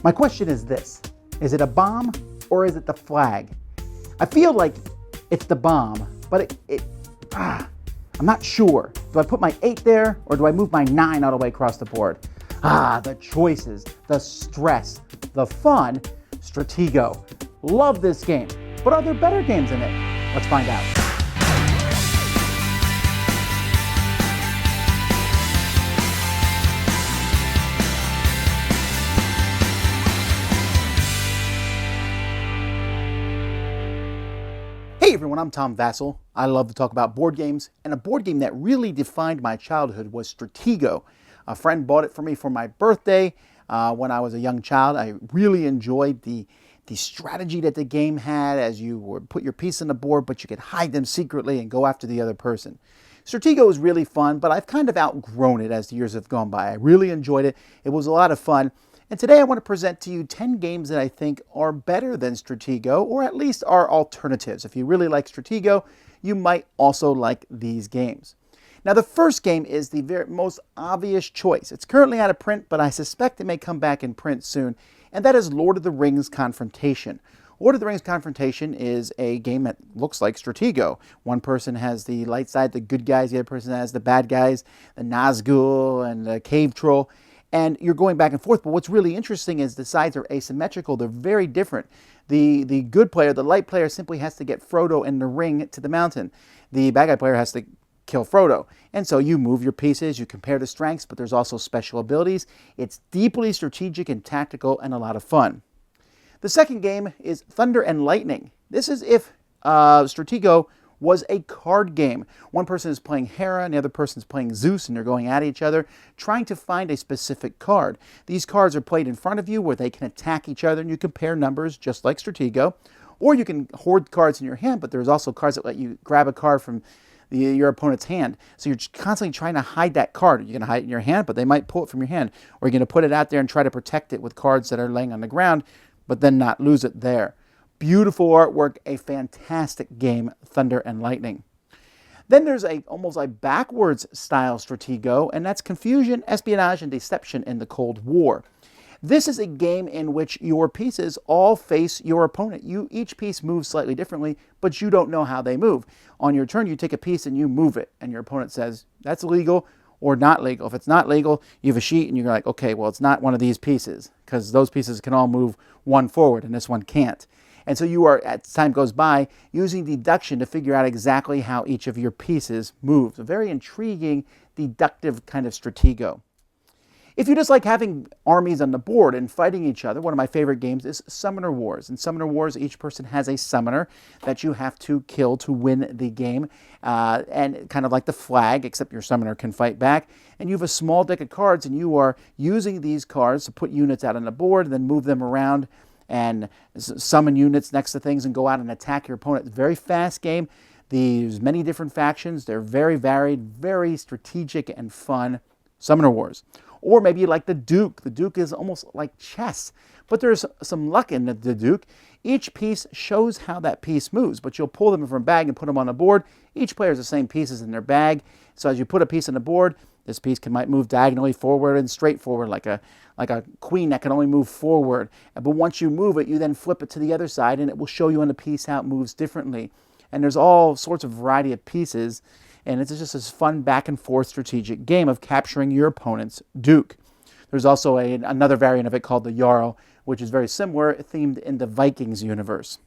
My question is this: is it a bomb or is it the flag? I feel like it's the bomb, but I'm not sure. Do I put my 8 there or do I move my 9 all the way across the board? The choices, the stress, the fun. Stratego. Love this game, but are there better games in it? Let's find out. Hey everyone, I'm Tom Vasel. I love to talk about board games, and a board game that really defined my childhood was Stratego. A friend bought it for me for my birthday when I was a young child. I really enjoyed the strategy that the game had, as you would put your piece on the board, but you could hide them secretly and go after the other person. Stratego is really fun, but I've kind of outgrown it as the years have gone by. I really enjoyed it. It was a lot of fun. And today I want to present to you 10 games that I think are better than Stratego, or at least are alternatives. If you really like Stratego, you might also like these games. Now the first game is the most obvious choice. It's currently out of print, but I suspect it may come back in print soon, and that is Lord of the Rings Confrontation. Lord of the Rings Confrontation is a game that looks like Stratego. One person has the light side, the good guys, the other person has the bad guys, the Nazgul and the Cave Troll. And you're going back and forth, but what's really interesting is the sides are asymmetrical. They're very different. The good player, the light player, simply has to get Frodo and the ring to the mountain. The bad guy player has to kill Frodo. And so you move your pieces, you compare the strengths, but there's also special abilities. It's deeply strategic and tactical and a lot of fun. The second game is Thunder and Lightning. This is if Stratego was a card game. One person is playing Hera and the other person is playing Zeus, and they're going at each other, trying to find a specific card. These cards are played in front of you where they can attack each other, and you compare numbers just like Stratego. Or you can hoard cards in your hand, but there's also cards that let you grab a card from your opponent's hand. So you're constantly trying to hide that card. You're going to hide it in your hand, but they might pull it from your hand. Or you're going to put it out there and try to protect it with cards that are laying on the ground, but then not lose it there. Beautiful artwork, a fantastic game, Thunder and Lightning. Then there's almost a backwards style Stratego, and that's Confusion, Espionage, and Deception in the Cold War. This is a game in which your pieces all face your opponent. Each piece moves slightly differently, but you don't know how they move. On your turn, you take a piece and you move it, and your opponent says, that's legal or not legal. If it's not legal, you have a sheet and you're like, okay, well, it's not one of these pieces, because those pieces can all move one forward and this one can't. And so you are, as time goes by, using deduction to figure out exactly how each of your pieces moves. A very intriguing, deductive kind of Stratego. If you just like having armies on the board and fighting each other, one of my favorite games is Summoner Wars. In Summoner Wars, each person has a summoner that you have to kill to win the game. And kind of like the flag, except your summoner can fight back. And you have a small deck of cards, and you are using these cards to put units out on the board and then move them around and summon units next to things and go out and attack your opponent. It's a very fast game. There's many different factions. They're very varied, very strategic and fun. Summoner Wars. Or maybe you like the Duke. The Duke is almost like chess, but there's some luck in the Duke. Each piece shows how that piece moves, but you'll pull them from a bag and put them on the board. Each player has the same pieces in their bag. So as you put a piece on the board, this piece might move diagonally forward and straight forward, like a queen that can only move forward. But once you move it, you then flip it to the other side, and it will show you on the piece how it moves differently. And there's all sorts of variety of pieces, and it's just this fun back and forth strategic game of capturing your opponent's Duke. There's also another variant of it called the Jarl, which is very similar, themed in the Vikings universe.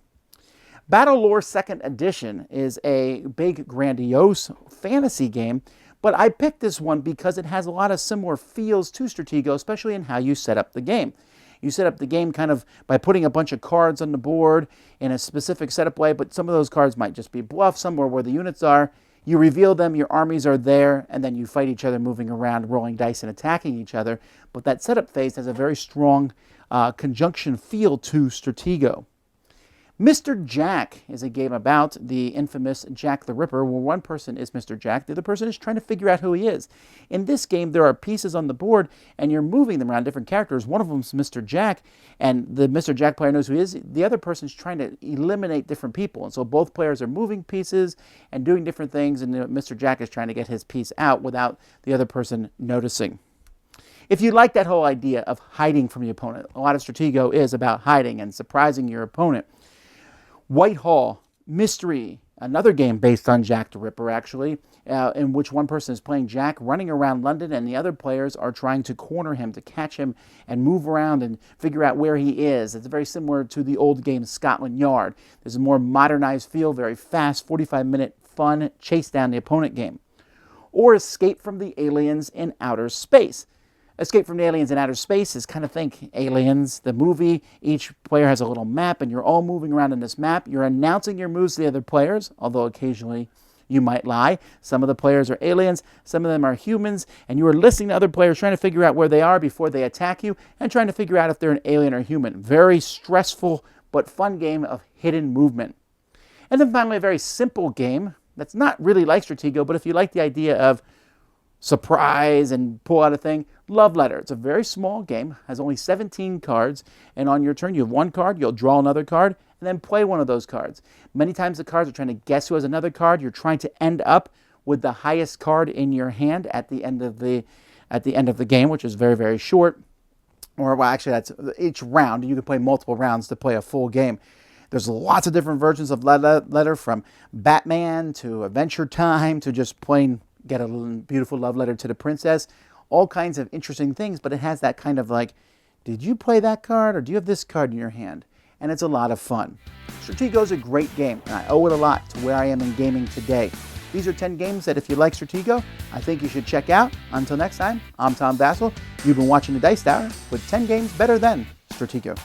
Battle Lore 2nd Edition is a big, grandiose fantasy game, but I picked this one because it has a lot of similar feels to Stratego, especially in how you set up the game. You set up the game kind of by putting a bunch of cards on the board in a specific setup way, but some of those cards might just be bluff, somewhere where the units are. You reveal them, your armies are there, and then you fight each other moving around, rolling dice and attacking each other. But that setup phase has a very strong conjunction feel to Stratego. Mr. Jack is a game about the infamous Jack the Ripper, where one person is Mr. Jack, the other person is trying to figure out who he is. In this game, there are pieces on the board, and you're moving them around different characters. One of them is Mr. Jack, and the Mr. Jack player knows who he is. The other person is trying to eliminate different people, and so both players are moving pieces and doing different things, and Mr. Jack is trying to get his piece out without the other person noticing. If you like that whole idea of hiding from your opponent, a lot of Stratego is about hiding and surprising your opponent. Whitehall, Mystery, another game based on Jack the Ripper, actually, in which one person is playing Jack, running around London, and the other players are trying to corner him, to catch him, and move around and figure out where he is. It's very similar to the old game Scotland Yard. There's a more modernized feel, very fast, 45-minute fun chase down the opponent game. Or Escape from the Aliens in Outer Space. Escape from the Aliens in Outer Space is kind of think Aliens, the movie. Each player has a little map, and you're all moving around in this map. You're announcing your moves to the other players, although occasionally you might lie. Some of the players are aliens, some of them are humans, and you are listening to other players, trying to figure out where they are before they attack you, and trying to figure out if they're an alien or human. Very stressful but fun game of hidden movement. And then finally, a very simple game that's not really like Stratego, but if you like the idea of surprise and pull out a thing, Love Letter. It's a very small game, has only 17 cards, and on your turn you have one card, you'll draw another card, and then play one of those cards. Many times the cards are trying to guess who has another card. You're trying to end up with the highest card in your hand at the end of the game, which is very, very short. Or, well, actually, that's each round. You can play multiple rounds to play a full game. There's lots of different versions of Letter, from Batman to Adventure Time to just plain get a beautiful love letter to the princess. All kinds of interesting things, but it has that kind of like, did you play that card or do you have this card in your hand? And it's a lot of fun. Stratego is a great game, and I owe it a lot to where I am in gaming today. These are 10 games that if you like Stratego, I think you should check out. Until next time, I'm Tom Vasel. You've been watching the Dice Tower with 10 games better than Stratego.